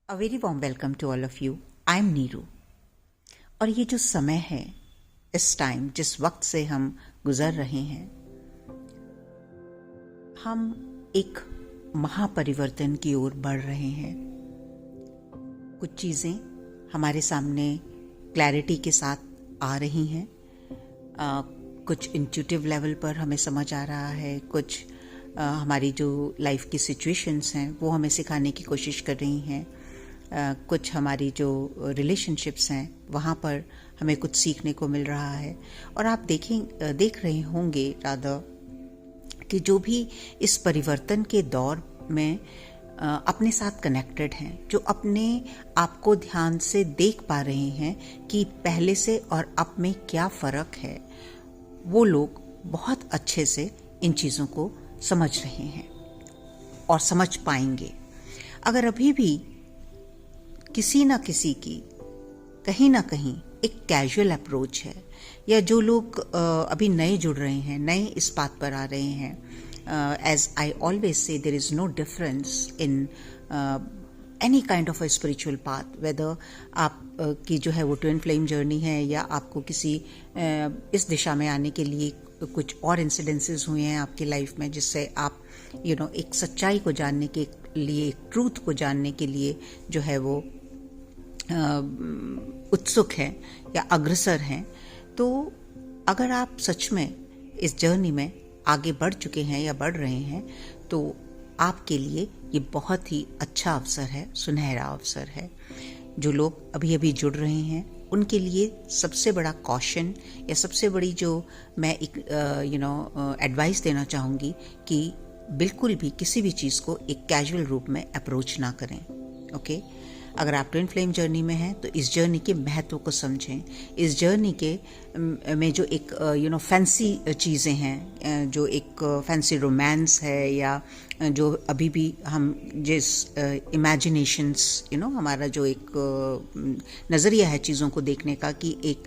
A very warm welcome to all of you. I am Neeru. और ये जो समय है, इस टाइम जिस वक्त से हम गुजर रहे हैं, हम एक महापरिवर्तन की ओर बढ़ रहे हैं। कुछ चीज़ें हमारे सामने क्लैरिटी के साथ आ रही हैं, कुछ इंट्यूटिव लेवल पर हमें समझ आ रहा है, कुछ हमारी जो लाइफ की सिचुएशंस हैं वो हमें सिखाने की कोशिश कर रही हैं, कुछ हमारी जो रिलेशनशिप्स हैं वहाँ पर हमें कुछ सीखने को मिल रहा है। और आप देख रहे होंगे रादर कि जो भी इस परिवर्तन के दौर में अपने साथ कनेक्टेड हैं, जो अपने आप को ध्यान से देख पा रहे हैं कि पहले से और अब में क्या फ़र्क है, वो लोग बहुत अच्छे से इन चीज़ों को समझ रहे हैं और समझ पाएंगे। अगर अभी भी किसी ना किसी की कहीं ना कहीं एक कैजुअल अप्रोच है, या जो लोग अभी नए जुड़ रहे हैं, नए इस बात पर आ रहे हैं, as I always say, there is no difference in any kind of a spiritual path, whether आप की जो है वो ट्विन फ्लेम जर्नी है, या आपको किसी इस दिशा में आने के लिए कुछ और इंसिडेंसेस हुए हैं आपकी लाइफ में, जिससे आप एक सच्चाई को जानने के लिए, एक ट्रूथ को जानने के लिए जो है वो उत्सुक हैं या अग्रसर हैं। तो अगर आप सच में इस जर्नी में आगे बढ़ चुके हैं या बढ़ रहे हैं, तो आपके लिए ये बहुत ही अच्छा अवसर है, सुनहरा अवसर है। जो लोग अभी अभी जुड़ रहे हैं उनके लिए सबसे बड़ा कॉशन या सबसे बड़ी जो मैं एक एडवाइस देना चाहूँगी कि बिल्कुल भी किसी भी चीज़ को एक कैजुअल रूप में अप्रोच ना करें। ओके, अगर आप ट्विन फ्लेम जर्नी में हैं तो इस जर्नी के महत्व को समझें। इस जर्नी के में जो एक फैंसी चीज़ें हैं, जो एक फैंसी रोमांस है, या जो अभी भी हम जिस इमेजिनेशंस हमारा जो एक नज़रिया है चीज़ों को देखने का, कि एक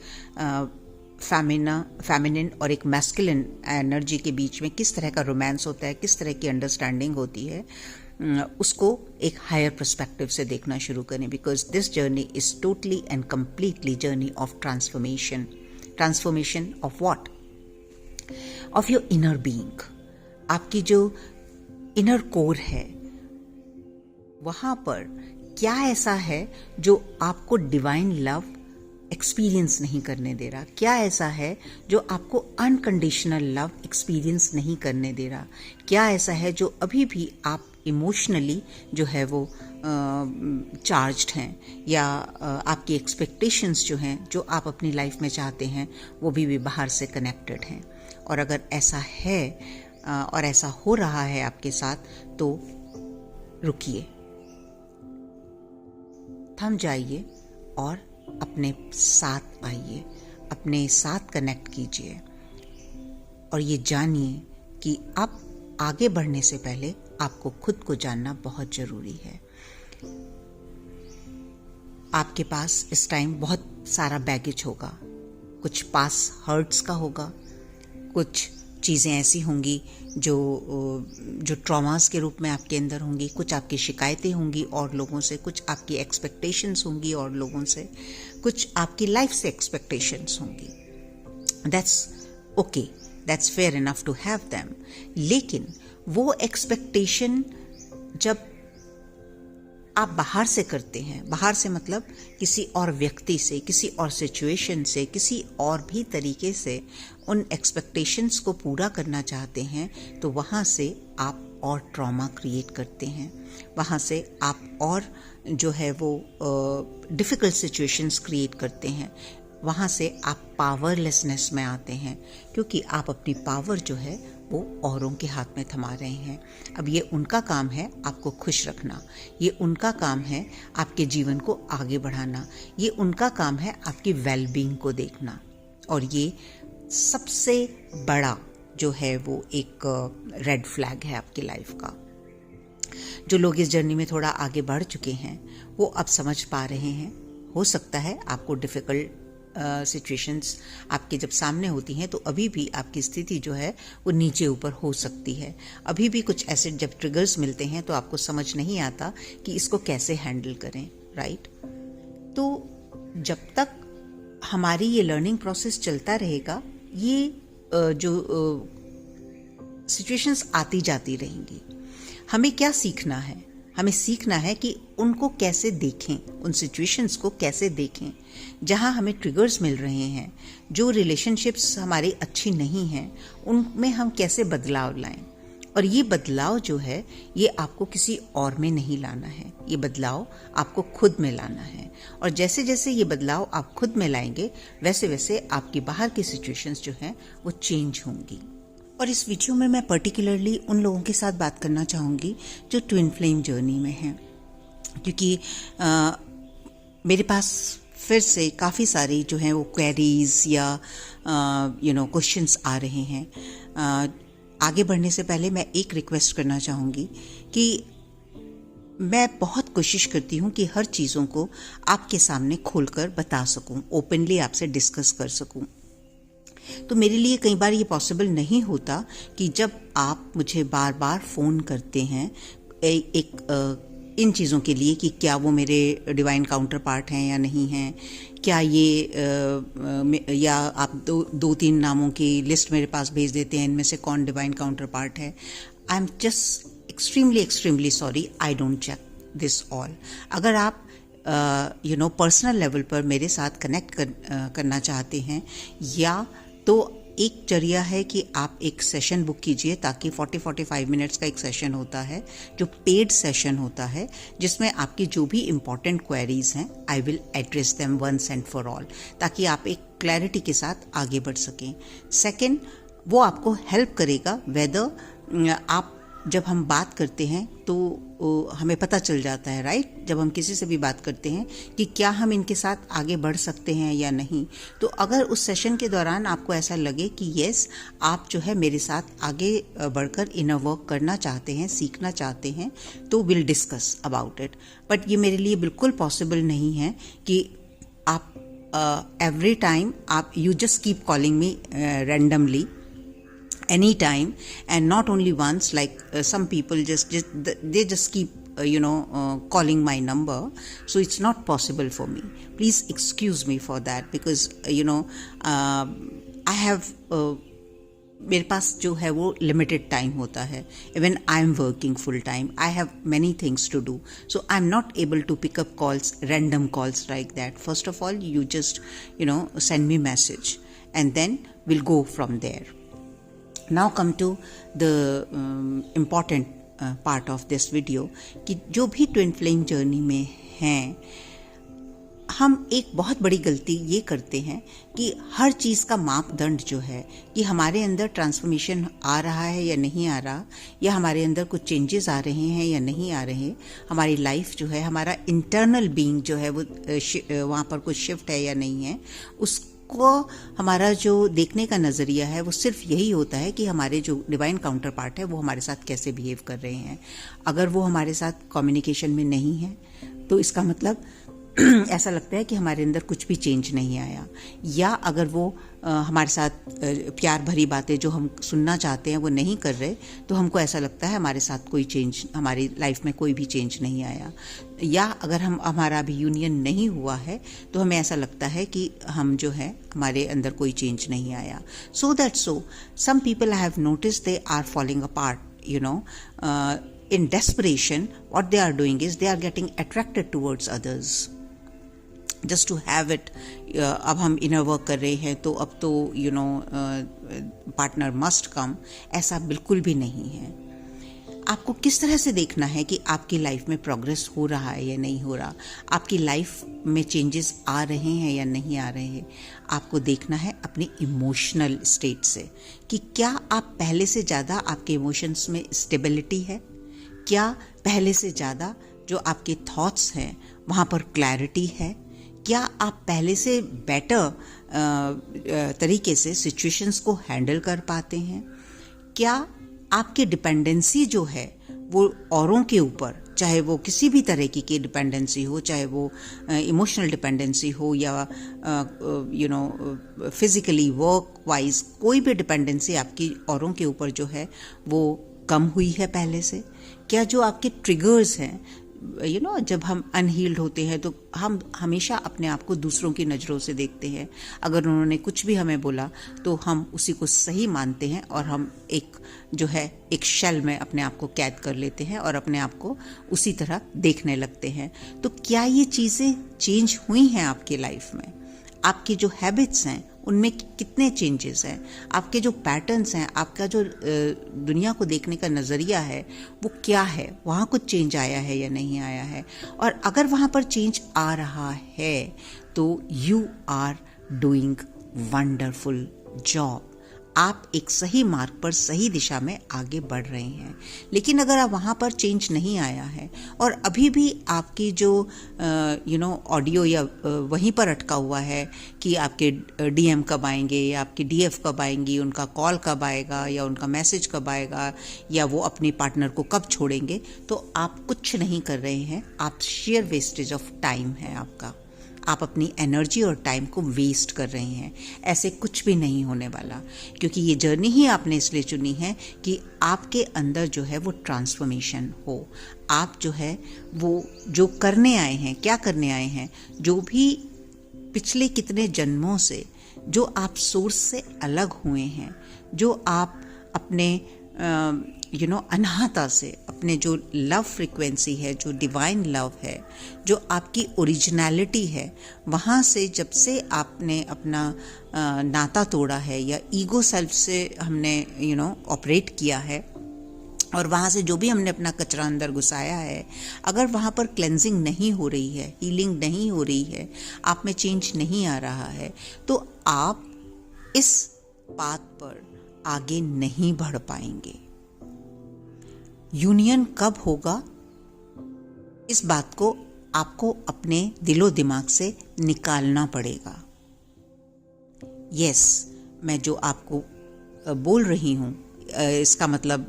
फेमिनिन और एक मैस्कुलिन एनर्जी के बीच में किस तरह का रोमांस होता है, किस तरह की अंडरस्टैंडिंग होती है, उसको एक हायर पर्सपेक्टिव से देखना शुरू करें। Because this journey is totally and completely journey of transformation of what, of your inner being. आपकी जो इनर कोर है, वहां पर क्या ऐसा है जो आपको डिवाइन लव एक्सपीरियंस नहीं करने दे रहा, क्या ऐसा है जो आपको अनकंडीशनल लव एक्सपीरियंस नहीं करने दे रहा, क्या ऐसा है जो अभी भी आप इमोशनली जो है वो चार्ज्ड हैं, या आपकी एक्सपेक्टेशंस जो हैं, जो आप अपनी लाइफ में चाहते हैं, वो भी बाहर से कनेक्टेड हैं। और अगर ऐसा है और ऐसा हो रहा है आपके साथ, तो रुकिए, थम जाइए और अपने साथ आइए, अपने साथ कनेक्ट कीजिए, और ये जानिए कि अब आगे बढ़ने से पहले आपको खुद को जानना बहुत जरूरी है। आपके पास इस टाइम बहुत सारा बैगेज होगा, कुछ पास हर्ट्स का होगा, कुछ चीज़ें ऐसी होंगी जो ट्रॉमास के रूप में आपके अंदर होंगी, कुछ आपकी शिकायतें होंगी और लोगों से, कुछ आपकी एक्सपेक्टेशंस होंगी और लोगों से, कुछ आपकी लाइफ से एक्सपेक्टेशंस होंगी। That's okay, that's fair enough to have them. लेकिन वो एक्सपेक्टेशन जब आप बाहर से करते हैं, बाहर से मतलब किसी और व्यक्ति से, किसी और सिचुएशन से, किसी और भी तरीके से उन एक्सपेक्टेशंस को पूरा करना चाहते हैं, तो वहाँ से आप और ट्रॉमा क्रिएट करते हैं, वहाँ से आप और जो है वो डिफ़िकल्ट सिचुएशंस क्रिएट करते हैं, वहाँ से आप पावरलेसनेस में आते हैं, क्योंकि आप अपनी पावर जो है वो औरों के हाथ में थमा रहे हैं। अब ये उनका काम है आपको खुश रखना, ये उनका काम है आपके जीवन को आगे बढ़ाना, ये उनका काम है आपकी वेलबींग को देखना। और ये सबसे बड़ा जो है वो एक रेड फ्लैग है आपकी लाइफ का। जो लोग इस जर्नी में थोड़ा आगे बढ़ चुके हैं वो अब समझ पा रहे हैं। हो सकता है आपको डिफ़िकल्ट सिचुएशंस आपके जब सामने होती हैं तो अभी भी आपकी स्थिति जो है वो नीचे ऊपर हो सकती है। अभी भी कुछ ऐसे जब ट्रिगर्स मिलते हैं तो आपको समझ नहीं आता कि इसको कैसे हैंडल करें, राइट? तो जब तक हमारी ये लर्निंग प्रोसेस चलता रहेगा, ये जो सिचुएशंस आती जाती रहेंगी। हमें क्या सीखना है? हमें सीखना है कि उनको कैसे देखें, उन सिचुएशंस को कैसे देखें जहां हमें ट्रिगर्स मिल रहे हैं, जो रिलेशनशिप्स हमारी अच्छी नहीं हैं, उनमें हम कैसे बदलाव लाएं। और ये बदलाव जो है ये आपको किसी और में नहीं लाना है, ये बदलाव आपको खुद में लाना है। और जैसे जैसे ये बदलाव आप खुद में लाएंगे वैसे वैसे आपकी बाहर की सिचुएशंस जो हैं वो चेंज होंगी। और इस वीडियो में मैं पर्टिकुलरली उन लोगों के साथ बात करना चाहूँगी जो ट्विन फ्लेम जर्नी में हैं, क्योंकि मेरे पास फिर से काफ़ी सारी जो हैं वो क्वेरीज या क्वेश्चंस आ रहे हैं। आगे बढ़ने से पहले मैं एक रिक्वेस्ट करना चाहूँगी कि मैं बहुत कोशिश करती हूँ कि हर चीज़ों को आपके सामने खोलकर बता सकूँ, ओपनली आपसे डिस्कस कर सकूँ। तो मेरे लिए कई बार ये पॉसिबल नहीं होता कि जब आप मुझे बार बार फ़ोन करते हैं इन चीज़ों के लिए कि क्या वो मेरे डिवाइन काउंटर पार्ट हैं या नहीं हैं, क्या ये या आप दो तीन नामों की लिस्ट मेरे पास भेज देते हैं, इनमें से कौन डिवाइन काउंटर पार्ट है। I am just extremely sorry, I don't check this all. अगर आप पर्सनल लेवल पर मेरे साथ कनेक्ट करना चाहते हैं, या तो एक जरिया है कि आप एक सेशन बुक कीजिए, ताकि 40-45 मिनट्स का एक सेशन होता है जो पेड सेशन होता है, जिसमें आपकी जो भी इम्पॉर्टेंट क्वेरीज हैं I will address them once and for all, ताकि आप एक क्लैरिटी के साथ आगे बढ़ सकें। सेकंड, वो आपको हेल्प करेगा वेदर आप जब हम बात करते हैं तो हमें पता चल जाता है, राइट, जब हम किसी से भी बात करते हैं कि क्या हम इनके साथ आगे बढ़ सकते हैं या नहीं। तो अगर उस सेशन के दौरान आपको ऐसा लगे कि यस, आप जो है मेरे साथ आगे बढ़कर इनर वर्क करना चाहते हैं, सीखना चाहते हैं, तो will discuss about it. But ये मेरे लिए बिल्कुल पॉसिबल नहीं है कि आप एवरी टाइम आप you just keep calling me randomly anytime, and not only once, like some people they just keep calling my number, so it's not possible for me. Please excuse me for that, because I have मेरे पास जो है वो limited time होता है। Even I am working full time, I have many things to do, so I am not able to pick up calls, random calls like that. First of all you just send me message and then we'll go from there. Now come to the important part of this video, कि जो भी twin flame journey में हैं, हम एक बहुत बड़ी गलती ये करते हैं कि हर चीज़ का मापदंड जो है कि हमारे अंदर ट्रांसफॉर्मेशन आ रहा है या नहीं आ रहा, या हमारे अंदर कुछ चेंजेस आ रहे हैं या नहीं आ रहे, हमारी लाइफ जो है, हमारा इंटरनल बीइंग जो है वो वहाँ पर कुछ शिफ्ट है या नहीं है, उसको हमारा जो देखने का नज़रिया है वो सिर्फ यही होता है कि हमारे जो डिवाइन काउंटर पार्ट है वो हमारे साथ कैसे बिहेव कर रहे हैं। अगर वो हमारे साथ कम्युनिकेशन में नहीं है तो इसका मतलब ऐसा लगता है कि हमारे अंदर कुछ भी चेंज नहीं आया, या अगर वो हमारे साथ प्यार भरी बातें जो हम सुनना चाहते हैं वो नहीं कर रहे, तो हमको ऐसा लगता है हमारे साथ कोई चेंज, हमारी लाइफ में कोई भी चेंज नहीं आया। या अगर हमारा अभी यूनियन नहीं हुआ है तो हमें ऐसा लगता है कि हम जो है हमारे अंदर कोई चेंज नहीं आया। So that some people I have notice they are falling apart, in desperation what they are doing is they are getting attracted towards others just to have it. अब हम इनर वर्क कर रहे हैं तो अब तो पार्टनर मस्ट कम, ऐसा बिल्कुल भी नहीं है। आपको किस तरह से देखना है कि आपकी लाइफ में प्रोग्रेस हो रहा है या नहीं हो रहा, आपकी लाइफ में चेंजेस आ रहे हैं या नहीं आ रहे हैं। आपको देखना है अपने इमोशनल स्टेट से कि क्या आप पहले से ज़्यादा आपके इमोशंस में स्टेबिलिटी है, क्या पहले से ज़्यादा जो आपके थॉट्स हैं वहाँ पर क्लैरिटी है, क्या आप पहले से बेटर तरीके से सिचुएशंस को हैंडल कर पाते हैं, क्या आपकी डिपेंडेंसी जो है वो औरों के ऊपर, चाहे वो किसी भी तरह की डिपेंडेंसी हो, चाहे वो इमोशनल डिपेंडेंसी हो या फिजिकली वर्क वाइज कोई भी डिपेंडेंसी आपकी औरों के ऊपर जो है वो कम हुई है पहले से? क्या जो आपके ट्रिगर्स हैं, जब हम अनहील्ड होते हैं तो हम हमेशा अपने आप को दूसरों की नज़रों से देखते हैं। अगर उन्होंने कुछ भी हमें बोला तो हम उसी को सही मानते हैं और हम एक शेल में अपने आप को कैद कर लेते हैं और अपने आप को उसी तरह देखने लगते हैं। तो क्या ये चीज़ें चेंज हुई हैं आपकी लाइफ में? आपकी जो हैबिट्स हैं उनमें कितने चेंजेस हैं? आपके जो पैटर्न्स हैं, आपका जो दुनिया को देखने का नज़रिया है वो क्या है? वहाँ कुछ चेंज आया है या नहीं आया है? और अगर वहाँ पर चेंज आ रहा है तो you are doing wonderful job. आप एक सही मार्ग पर, सही दिशा में आगे बढ़ रहे हैं। लेकिन अगर आप वहाँ पर चेंज नहीं आया है और अभी भी आपकी जो ऑडियो या वहीं पर अटका हुआ है कि आपके डीएम कब आएंगे या आपकी डीएफ कब आएंगी, उनका कॉल कब आएगा या उनका मैसेज कब आएगा या वो अपने पार्टनर को कब छोड़ेंगे, तो आप कुछ नहीं कर रहे हैं। आप शेयर वेस्टेज ऑफ टाइम है आपका। आप अपनी एनर्जी और टाइम को वेस्ट कर रहे हैं। ऐसे कुछ भी नहीं होने वाला, क्योंकि ये जर्नी ही आपने इसलिए चुनी है कि आपके अंदर जो है वो ट्रांसफॉर्मेशन हो। आप जो है वो जो करने आए हैं, क्या करने आए हैं, जो भी पिछले कितने जन्मों से जो आप सोर्स से अलग हुए हैं, जो आप अपने अनाहता से, अपने जो लव फ्रीक्वेंसी है, जो डिवाइन लव है, जो आपकी ओरिजिनलिटी है, वहाँ से जब से आपने अपना नाता तोड़ा है या ईगो सेल्फ से हमने ऑपरेट किया है और वहाँ से जो भी हमने अपना कचरा अंदर घुसाया है, अगर वहाँ पर क्लेंजिंग नहीं हो रही है, हीलिंग नहीं हो रही है, आप में चेंज नहीं आ रहा है, तो आप इस पाथ पर आगे नहीं बढ़ पाएंगे। यूनियन कब होगा, इस बात को आपको अपने दिलो दिमाग से निकालना पड़ेगा। यस, मैं जो आपको बोल रही हूँ, इसका मतलब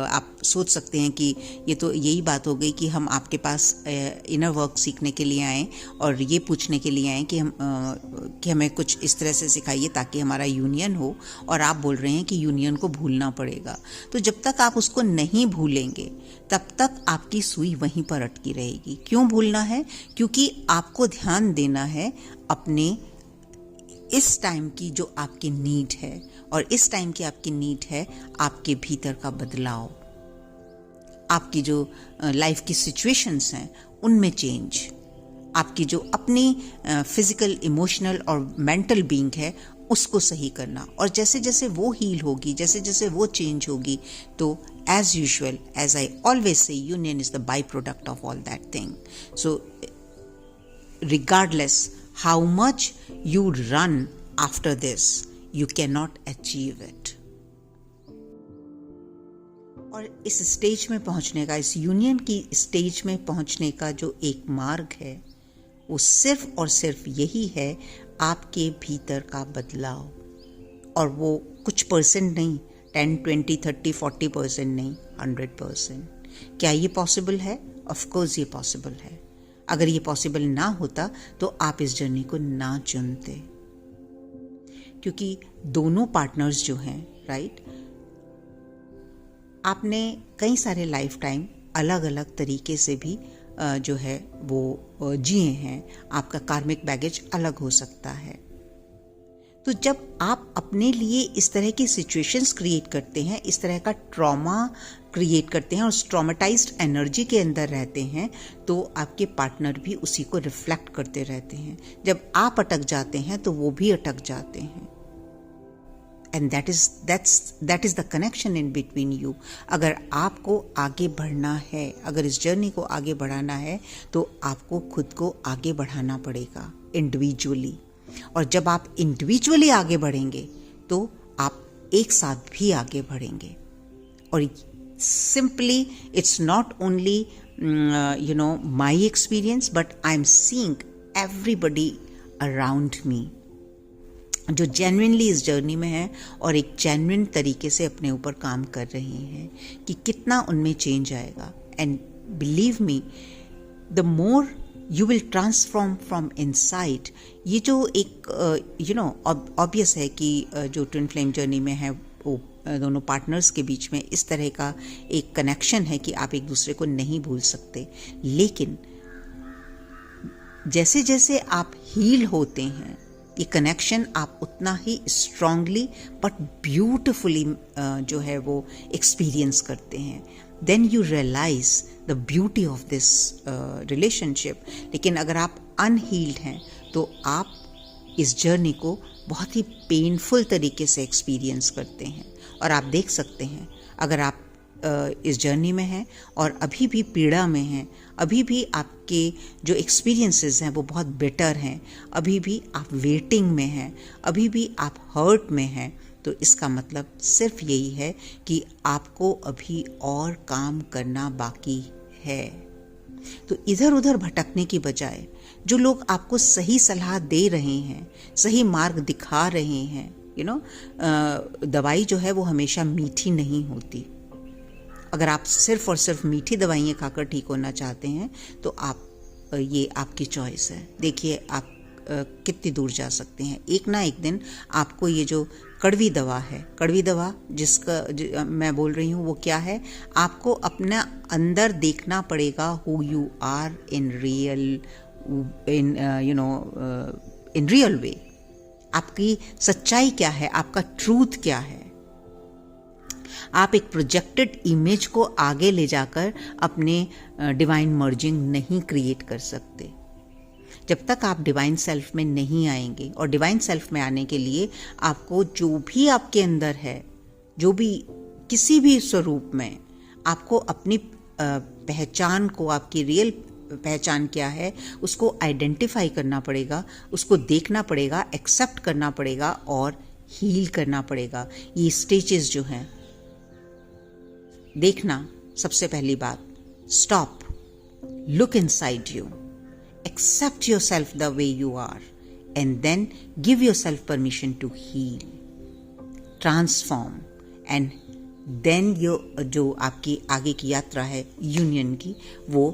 आप सोच सकते हैं कि ये तो यही बात हो गई कि हम आपके पास इनर वर्क सीखने के लिए आए और ये पूछने के लिए आए कि हमें कुछ इस तरह से सिखाइए ताकि हमारा यूनियन हो, और आप बोल रहे हैं कि यूनियन को भूलना पड़ेगा। तो जब तक आप उसको नहीं भूलेंगे तब तक आपकी सुई वहीं पर अटकी रहेगी। क्यों भूलना है? क्योंकि आपको ध्यान देना है अपने इस टाइम की जो आपकी नीड है, और इस टाइम की आपकी नीड है आपके भीतर का बदलाव, आपकी जो लाइफ की सिचुएशंस हैं उनमें चेंज, आपकी जो अपनी फिजिकल, इमोशनल और मेंटल बीइंग है उसको सही करना। और जैसे जैसे वो हील होगी, जैसे जैसे वो चेंज होगी, तो as usual, as I always say, union is the byproduct of all that thing. So regardless how much you run after this, you cannot achieve it. और इस स्टेज में पहुंचने का, इस यूनियन की स्टेज में पहुंचने का जो एक मार्ग है वो सिर्फ और सिर्फ यही है, आपके भीतर का बदलाव। और वो कुछ परसेंट नहीं, 10, 20, 30, 40% नहीं, 100%। क्या ये पॉसिबल है? ऑफ कोर्स ये पॉसिबल है। अगर ये पॉसिबल ना होता तो आप इस जर्नी को ना चुनते, क्योंकि दोनों पार्टनर्स जो हैं, राइट, आपने कई सारे लाइफ टाइम अलग अलग तरीके से भी जो है वो जिए हैं। आपका कार्मिक बैगेज अलग हो सकता है। तो जब आप अपने लिए इस तरह की सिचुएशंस क्रिएट करते हैं, इस तरह का ट्रॉमा क्रिएट करते हैं और उस ट्रॉमेटाइज्ड एनर्जी के अंदर रहते हैं, तो आपके पार्टनर भी उसी को रिफ्लेक्ट करते रहते हैं। जब आप अटक जाते हैं तो वो भी अटक जाते हैं। And that is the connection in between you. अगर आपको आगे बढ़ना है, अगर इस जर्नी को आगे बढ़ाना है, तो आपको खुद को आगे बढ़ाना पड़ेगा इंडिविजुअली। और जब आप इंडिविजुअली आगे बढ़ेंगे तो आप एक साथ भी आगे बढ़ेंगे। और simply it's not only my experience, but I am seeing everybody around me. जो जेन्युइनली इस जर्नी में है और एक जेन्युइन तरीके से अपने ऊपर काम कर रही हैं, कि कितना उनमें चेंज आएगा। And believe me, the more you will transform from inside. ये जो एक ऑब्वियस है कि जो ट्विन फ्लेम जर्नी में है वो दोनों पार्टनर्स के बीच में इस तरह का एक कनेक्शन है कि आप एक दूसरे को नहीं भूल सकते, लेकिन जैसे जैसे आप हील होते हैं ये कनेक्शन आप उतना ही स्ट्रांगली बट ब्यूटिफुली जो है वो एक्सपीरियंस करते हैं। Then you realize the beauty of this relationship. लेकिन अगर आप अनहील्ड हैं तो आप इस जर्नी को बहुत ही पेनफुल तरीके से एक्सपीरियंस करते हैं। और आप देख सकते हैं, अगर आप इस जर्नी में हैं और अभी भी पीड़ा में हैं, अभी भी आपके जो एक्सपीरियंसेस हैं वो बहुत बेटर हैं, अभी भी आप वेटिंग में हैं, अभी भी आप हर्ट में हैं, तो इसका मतलब सिर्फ यही है कि आपको अभी और काम करना बाकी है। तो इधर उधर भटकने की बजाय जो लोग आपको सही सलाह दे रहे हैं, सही मार्ग दिखा रहे हैं, दवाई जो है वो हमेशा मीठी नहीं होती। अगर आप सिर्फ और सिर्फ मीठी दवाइयाँ खाकर ठीक होना चाहते हैं तो ये आपकी चॉइस है। देखिए आप कितनी दूर जा सकते हैं। एक ना एक दिन आपको ये जो कड़वी दवा है, कड़वी दवा जिसका मैं बोल रही हूँ वो क्या है, आपको अपना अंदर देखना पड़ेगा, who you are in real way. आपकी सच्चाई क्या है, आपका ट्रूथ क्या है। आप एक प्रोजेक्टेड इमेज को आगे ले जाकर अपने डिवाइन मर्जिंग नहीं क्रिएट कर सकते जब तक आप डिवाइन सेल्फ में नहीं आएंगे। और डिवाइन सेल्फ में आने के लिए आपको जो भी आपके अंदर है, जो भी किसी भी स्वरूप में, आपको अपनी पहचान को, आपकी रियल पहचान क्या है उसको आइडेंटिफाई करना पड़ेगा, उसको देखना पड़ेगा, एक्सेप्ट करना पड़ेगा और हील करना पड़ेगा। ये स्टेजेस जो हैं, देखना सबसे पहली बात, stop, look inside you, accept yourself the way you are, and then give yourself permission to heal, transform, and then जो आपकी आगे की यात्रा है यूनियन की, वो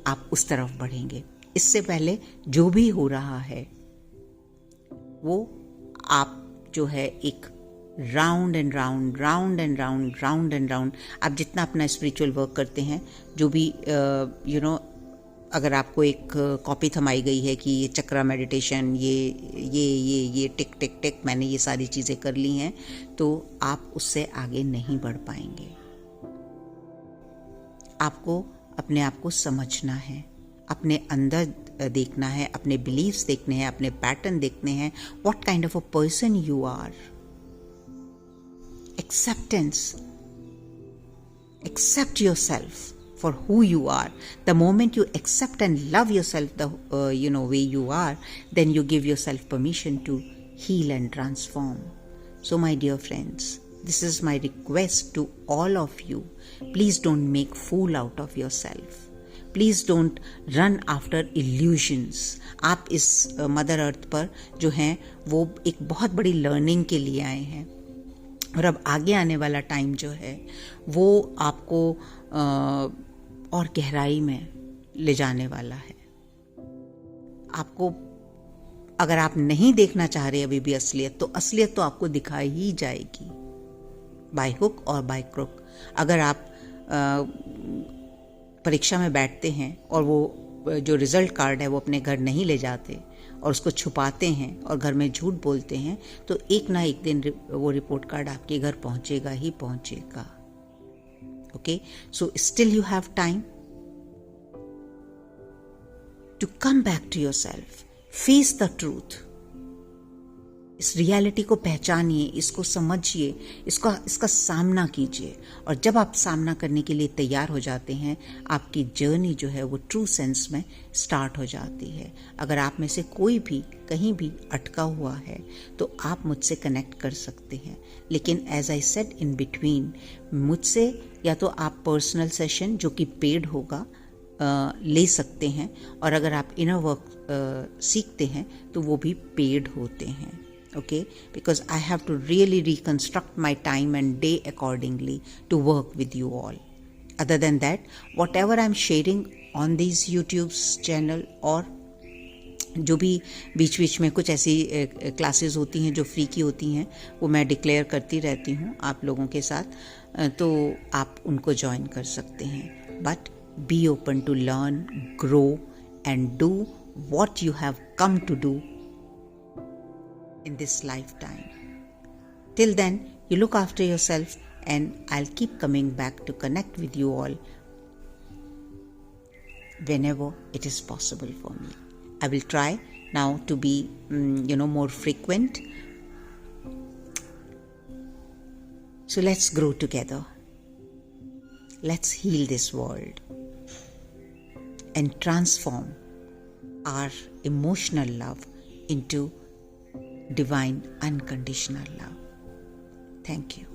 आप उस तरफ बढ़ेंगे। इससे पहले जो भी हो रहा है वो आप जो है एक round and round, round and round, round and round, आप जितना अपना स्पिरिचुअल वर्क करते हैं, जो भी अगर आपको एक कॉपी थमाई गई है कि ये चक्रा मेडिटेशन, ये टिक टिक टिक, मैंने ये सारी चीज़ें कर ली हैं, तो आप उससे आगे नहीं बढ़ पाएंगे। आपको अपने आप को समझना है, अपने अंदर देखना है, अपने बिलीव्स देखने हैं, अपने पैटर्न देखने हैं, what kind of a person you are. Acceptance, accept yourself for who you are. The moment you accept and love yourself the way you are, then you give yourself permission to heal and transform. So my dear friends, this is my request to all of you. Please don't make fool out of yourself. Please don't run after illusions. आप इस mother earth पर जो हैं वो एक बहुत बड़ी learning के लिए आए हैं, और अब आगे आने वाला टाइम जो है वो आपको और गहराई में ले जाने वाला है। आपको, अगर आप नहीं देखना चाह रहे अभी भी असलियत, तो असलियत तो आपको दिखाई ही जाएगी, बाय हुक और बाय क्रुक। अगर आप परीक्षा में बैठते हैं और वो जो रिजल्ट कार्ड है वो अपने घर नहीं ले जाते और उसको छुपाते हैं और घर में झूठ बोलते हैं, तो एक ना एक दिन वो रिपोर्ट कार्ड आपके घर पहुंचेगा ही पहुंचेगा। Okay, so still you have time to come back to yourself, face the truth. इस रियलिटी को पहचानिए, इसको समझिए, इसका सामना कीजिए। और जब आप सामना करने के लिए तैयार हो जाते हैं, आपकी जर्नी जो है वो ट्रू सेंस में स्टार्ट हो जाती है। अगर आप में से कोई भी कहीं भी अटका हुआ है तो आप मुझसे कनेक्ट कर सकते हैं। लेकिन as I said in between, मुझसे या तो आप पर्सनल सेशन जो कि पेड होगा ले सकते हैं, और अगर आप इनर वर्क सीखते हैं तो वो भी पेड होते हैं। okay? Because I have to really reconstruct my time and day accordingly to work with you all. Other than that, whatever I'm sharing on these YouTube channel और जो भी बीच बीच में कुछ ऐसी क्लासेस होती हैं जो फ्री की होती हैं, वो मैं डिक्लेयर करती रहती हूँ आप लोगों के साथ, तो आप उनको ज्वाइन कर सकते हैं. But be open to learn, grow and do what you have come to do in this lifetime. Till then, you look after yourself, and I'll keep coming back to connect with you all whenever it is possible for me. I will try now to be more frequent. So let's grow together. Let's heal this world and transform our emotional love into divine unconditional love. Thank you.